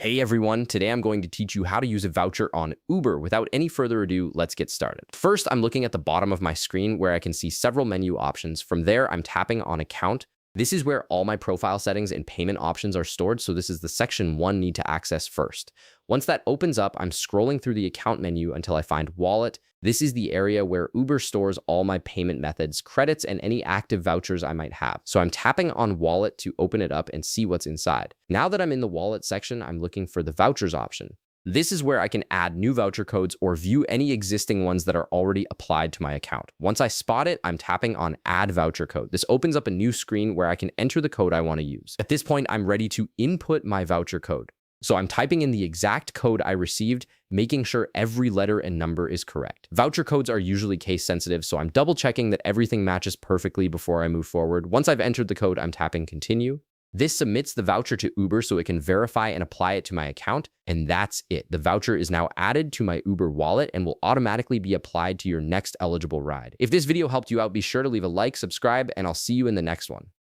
Hey everyone, today I'm going to teach you how to use a voucher on Uber. Without any further ado, let's get started. First, I'm looking at the bottom of my screen where I can see several menu options. From there, I'm tapping on Account. This is where all my profile settings and payment options are stored, so this is the section one need to access first. Once that opens up, I'm scrolling through the account menu until I find Wallet. This is the area where Uber stores all my payment methods, credits, and any active vouchers I might have. So I'm tapping on Wallet to open it up and see what's inside. Now that I'm in the Wallet section, I'm looking for the Vouchers option. This is where I can add new voucher codes or view any existing ones that are already applied to my account. Once I spot it, I'm tapping on Add Voucher Code. This opens up a new screen where I can enter the code I want to use. At this point, I'm ready to input my voucher code. So I'm typing in the exact code I received, making sure every letter and number is correct. Voucher codes are usually case sensitive, so I'm double checking that everything matches perfectly before I move forward. Once I've entered the code, I'm tapping Continue. This submits the voucher to Uber so it can verify and apply it to my account, and that's it. The voucher is now added to my Uber wallet and will automatically be applied to your next eligible ride. If this video helped you out, be sure to leave a like, subscribe, and I'll see you in the next one.